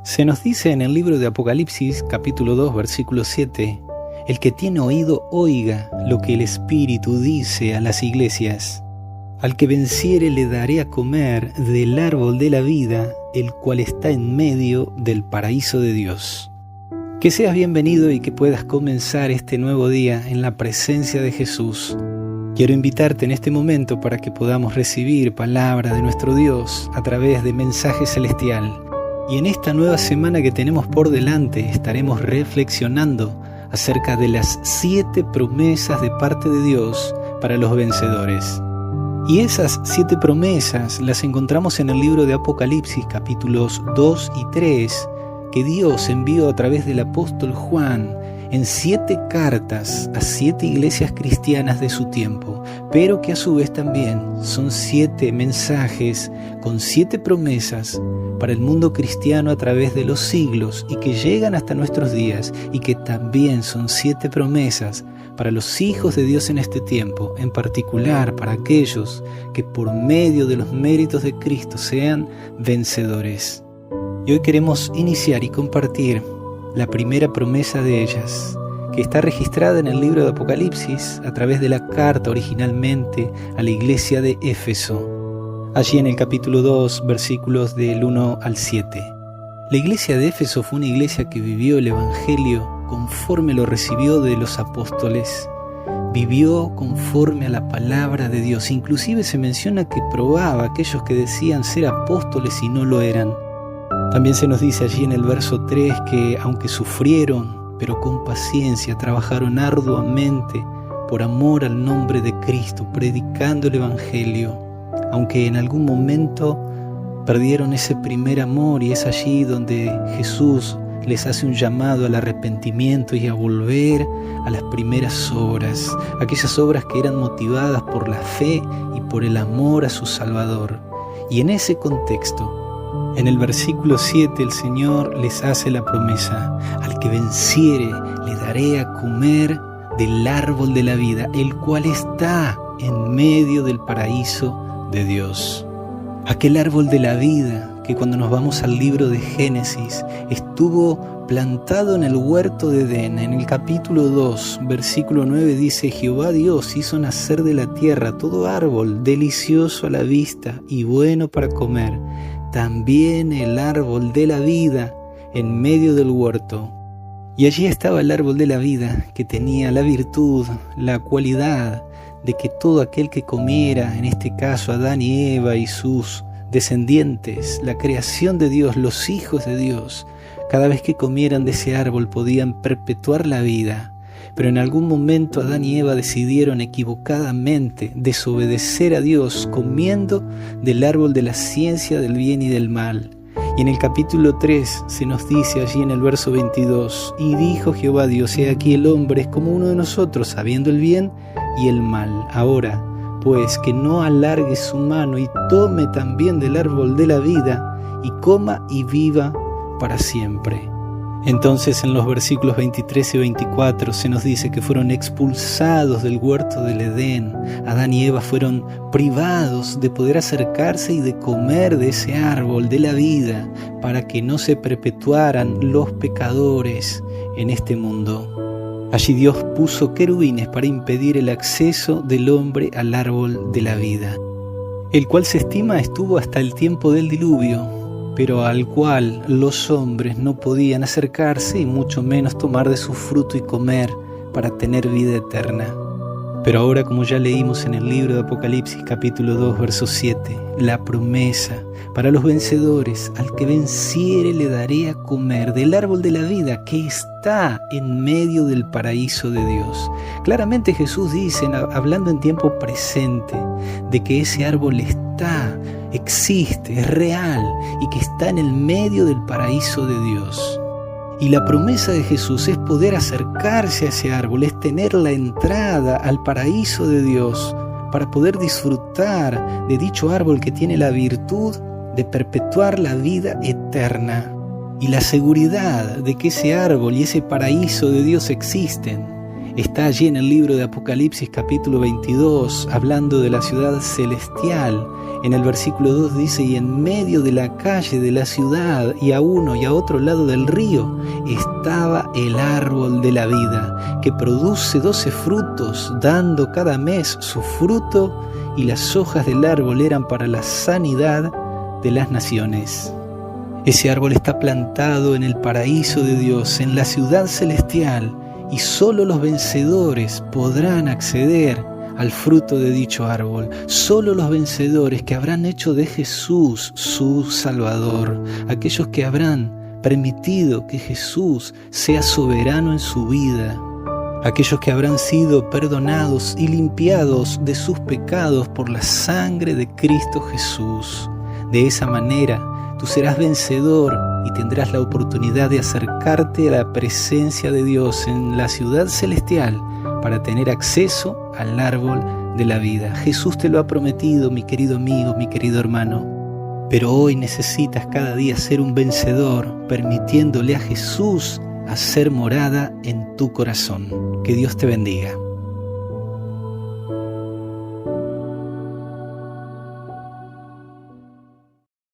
Se nos dice en el libro de Apocalipsis, capítulo 2, versículo 7, el que tiene oído oiga lo que el Espíritu dice a las iglesias. Al que venciere le daré a comer del árbol de la vida, el cual está en medio del paraíso de Dios. Que seas bienvenido y que puedas comenzar este nuevo día en la presencia de Jesús. Quiero invitarte en este momento para que podamos recibir palabra de nuestro Dios a través de Mensaje Celestial. Y en esta nueva semana que tenemos por delante estaremos reflexionando acerca de las 7 promesas de parte de Dios para los vencedores. Y esas 7 promesas las encontramos en el libro de Apocalipsis capítulos 2 y 3 que Dios envió a través del apóstol Juan en 7 cartas a 7 iglesias cristianas de su tiempo, pero que a su vez también son 7 mensajes con 7 promesas para el mundo cristiano a través de los siglos y que llegan hasta nuestros días, y que también son 7 promesas para los hijos de Dios en este tiempo, en particular para aquellos que por medio de los méritos de Cristo sean vencedores. Y hoy queremos iniciar y compartir la primera promesa de ellas, que está registrada en el libro de Apocalipsis a través de la carta originalmente a la iglesia de Éfeso. Allí en el capítulo 2, versículos del 1 al 7. La iglesia de Éfeso fue una iglesia que vivió el Evangelio conforme lo recibió de los apóstoles. Vivió conforme a la palabra de Dios. Inclusive se menciona que probaba a aquellos que decían ser apóstoles y no lo eran. También se nos dice allí en el verso 3 que aunque sufrieron, pero con paciencia trabajaron arduamente por amor al nombre de Cristo, predicando el Evangelio. Aunque en algún momento perdieron ese primer amor, y es allí donde Jesús les hace un llamado al arrepentimiento y a volver a las primeras obras, aquellas obras que eran motivadas por la fe y por el amor a su Salvador. Y en ese contexto, en el versículo 7, el Señor les hace la promesa: al que venciere le daré a comer del árbol de la vida, el cual está en medio del paraíso de Dios. Aquel árbol de la vida que cuando nos vamos al libro de Génesis estuvo plantado en el huerto de Edén. En el capítulo 2, versículo 9 dice: Jehová Dios hizo nacer de la tierra todo árbol delicioso a la vista y bueno para comer, también el árbol de la vida en medio del huerto. Y allí estaba el árbol de la vida, que tenía la virtud, la cualidad de que todo aquel que comiera, en este caso Adán y Eva y sus descendientes, la creación de Dios, los hijos de Dios, cada vez que comieran de ese árbol podían perpetuar la vida. Pero en algún momento Adán y Eva decidieron equivocadamente desobedecer a Dios comiendo del árbol de la ciencia del bien y del mal. Y en el capítulo 3 se nos dice allí en el verso 22: y dijo Jehová Dios, he aquí el hombre es como uno de nosotros, sabiendo el bien y el mal. Ahora, pues, que no alargue su mano y tome también del árbol de la vida y coma y viva para siempre. Entonces en los versículos 23 y 24 se nos dice que fueron expulsados del huerto del Edén. Adán y Eva fueron privados de poder acercarse y de comer de ese árbol de la vida para que no se perpetuaran los pecadores en este mundo. Allí Dios puso querubines para impedir el acceso del hombre al árbol de la vida, el cual se estima estuvo hasta el tiempo del diluvio, pero al cual los hombres no podían acercarse y mucho menos tomar de su fruto y comer para tener vida eterna. Pero ahora, como ya leímos en el libro de Apocalipsis capítulo 2, verso 7, la promesa para los vencedores: al que venciere le daré a comer del árbol de la vida que está en medio del paraíso de Dios. Claramente Jesús dice, hablando en tiempo presente, de que ese árbol existe, es real y que está en el medio del paraíso de Dios. Y la promesa de Jesús es poder acercarse a ese árbol, es tener la entrada al paraíso de Dios para poder disfrutar de dicho árbol que tiene la virtud de perpetuar la vida eterna. Y la seguridad de que ese árbol y ese paraíso de Dios existen Está allí en el libro de Apocalipsis capítulo 22, hablando de la ciudad celestial. En el versículo 2 dice: y en medio de la calle de la ciudad, y a uno y a otro lado del río, estaba el árbol de la vida, que produce 12 frutos, dando cada mes su fruto, y las hojas del árbol eran para la sanidad de las naciones. Ese árbol está plantado en el paraíso de Dios, en la ciudad celestial, y solo los vencedores podrán acceder al fruto de dicho árbol. Solo los vencedores que habrán hecho de Jesús su Salvador, aquellos que habrán permitido que Jesús sea soberano en su vida, aquellos que habrán sido perdonados y limpiados de sus pecados por la sangre de Cristo Jesús. De esa manera, tú serás vencedor y tendrás la oportunidad de acercarte a la presencia de Dios en la ciudad celestial para tener acceso al árbol de la vida. Jesús te lo ha prometido, mi querido amigo, mi querido hermano. Pero hoy necesitas cada día ser un vencedor, permitiéndole a Jesús hacer morada en tu corazón. Que Dios te bendiga.